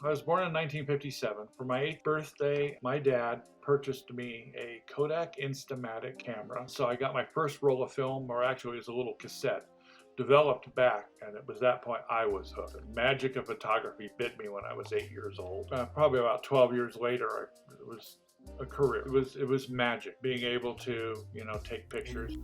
I was born in 1957. For my 8th birthday, my dad purchased me a Kodak Instamatic camera. So I got my first roll of film, or actually it was a little cassette, developed back, and it was that point I was hooked. The magic of photography bit me when I was 8 years old. Probably about 12 years later, it was a career. It was magic being able to, take pictures.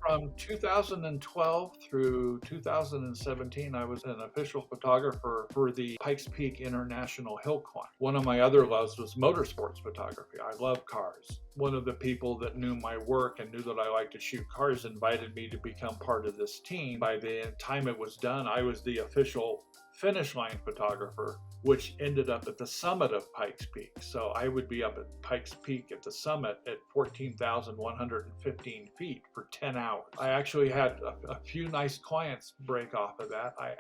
From 2012 through 2017, I was an official photographer for the Pikes Peak International Hill Climb. One of my other loves was motorsports photography. I love cars. One of the people that knew my work and knew that I liked to shoot cars invited me to become part of this team. By the time it was done, I was the official finish line photographer, which ended up at the summit of Pikes Peak. So I would be up at Pikes Peak at the summit at 14,115 feet for 10 hours. I actually had a few nice clients break off of that. I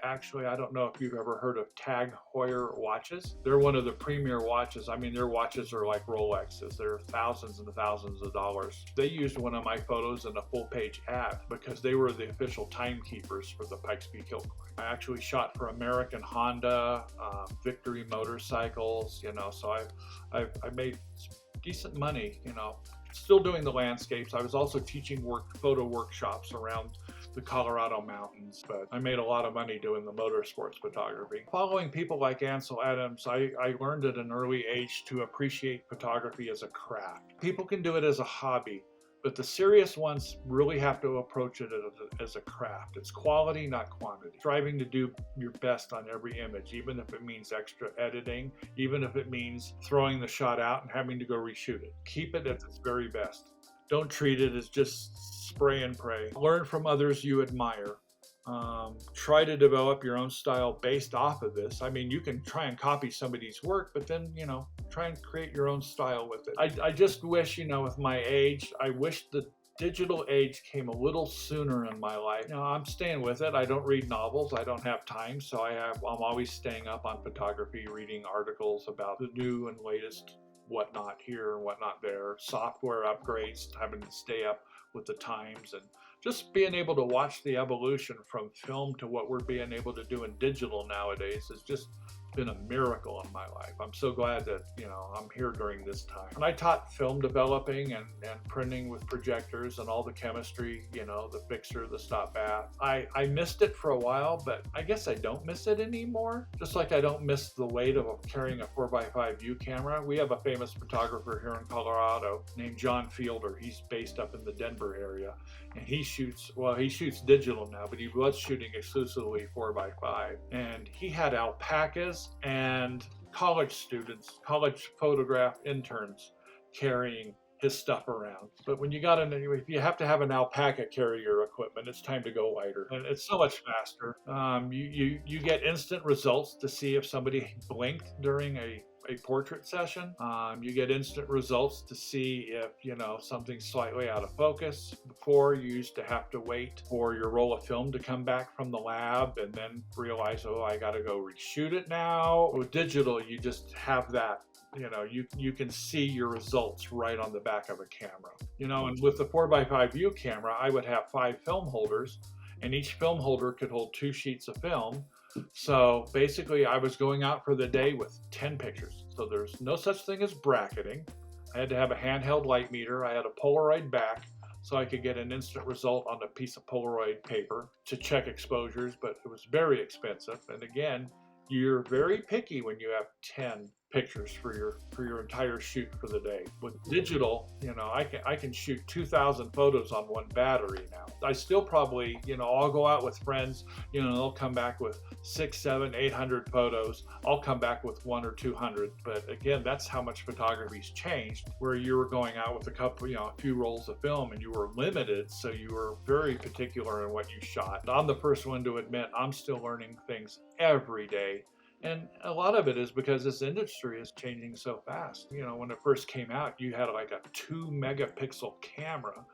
don't know if you've ever heard of Tag Heuer watches. They're one of the premier watches. I mean, their watches are like Rolexes. They're thousands and thousands of dollars. They used one of my photos in a full page ad because they were the official timekeepers for the Pikes Peak Hill Climb. I actually shot for American Honda, Victory Motorcycles, so I made decent money, still doing the landscapes. I was also teaching photo workshops around the Colorado mountains, but I made a lot of money doing the motorsports photography. Following people like Ansel Adams, I learned at an early age to appreciate photography as a craft. People can do it as a hobby, but the serious ones really have to approach it as a craft. It's quality, not quantity. Striving to do your best on every image, even if it means extra editing, even if it means throwing the shot out and having to go reshoot it. Keep it at its very best. Don't treat it as just spray and pray. Learn from others you admire. Try to develop your own style based off of this. I mean, you can try and copy somebody's work, but then, try and create your own style with it. I just wish, with my age, I wish the digital age came a little sooner in my life. I'm staying with it. I don't read novels. I don't have time. So I'm always staying up on photography, reading articles about the new and latest whatnot here and whatnot there, software upgrades, having to stay up with the times, and just being able to watch the evolution from film to what we're being able to do in digital nowadays has just been a miracle in my life. I'm so glad that, I'm here during this time. And I taught film developing and printing with projectors and all the chemistry, the fixer, the stop bath. I missed it for a while, but I guess I don't miss it anymore. Just like I don't miss the weight of carrying a 4x5 view camera. We have a famous photographer here in Colorado named John Fielder. He's based up in the Denver area, and he shoots digital now, but he was shooting exclusively 4x5. And he had alpacas and college photograph interns carrying his stuff around. But when if you have to have an alpaca carry your equipment, it's time to go lighter, and it's so much faster. You get instant results to see if somebody blinked during a portrait session. You get instant results to see if something's slightly out of focus. Before, you used to have to wait for your roll of film to come back from the lab and then realize, oh, I got to go reshoot it now. With digital, you just have that. You can see your results right on the back of a camera. And with the 4x5 view camera, I would have 5 film holders, and each film holder could hold 2 sheets of film. So basically, I was going out for the day with 10 pictures. So there's no such thing as bracketing. I had to have a handheld light meter. I had a Polaroid back so I could get an instant result on a piece of Polaroid paper to check exposures, but it was very expensive. And again, you're very picky when you have 10 pictures for your entire shoot for the day. With digital, I can shoot 2,000 photos on one battery now. I still probably, I'll go out with friends, they'll come back with 600, 700, 800 photos. I'll come back with 100 or 200. But again, that's how much photography's changed, where you were going out with a few rolls of film, and you were limited. So you were very particular in what you shot. I'm the first one to admit I'm still learning things every day. And a lot of it is because this industry is changing so fast. When it first came out, you had like a 2 megapixel camera.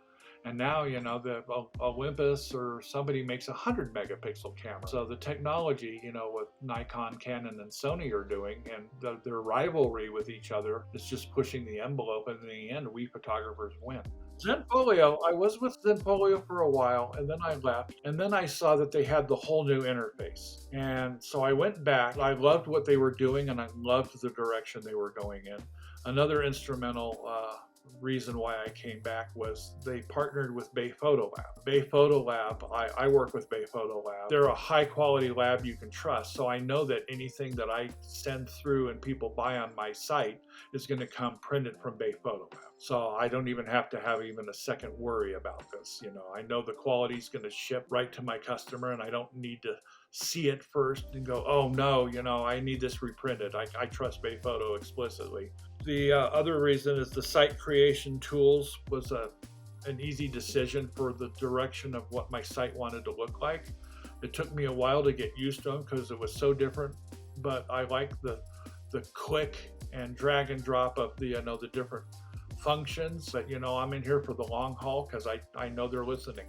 And now, the Olympus or somebody makes a 100 megapixel camera. So the technology, what Nikon, Canon, and Sony are doing, and their rivalry with each other is just pushing the envelope. And in the end, we photographers win. Zenfolio, I was with Zenfolio for a while and then I left. And then I saw that they had the whole new interface. And so I went back. I loved what they were doing and I loved the direction they were going in. Another instrumental reason why I came back was they partnered with Bay Photo Lab. Bay Photo Lab, I work with Bay Photo Lab. They're a high quality lab you can trust. So I know that anything that I send through and people buy on my site is going to come printed from Bay Photo Lab. So I don't even have to have even a second worry about this. I know the quality is going to ship right to my customer and I don't need to see it first and go, oh no, I need this reprinted. I trust Bay Photo explicitly. The other reason is the site creation tools was an easy decision for the direction of what my site wanted to look like. It took me a while to get used to them because it was so different, but I like the click and drag and drop of the different functions. But I'm in here for the long haul because I know they're listening.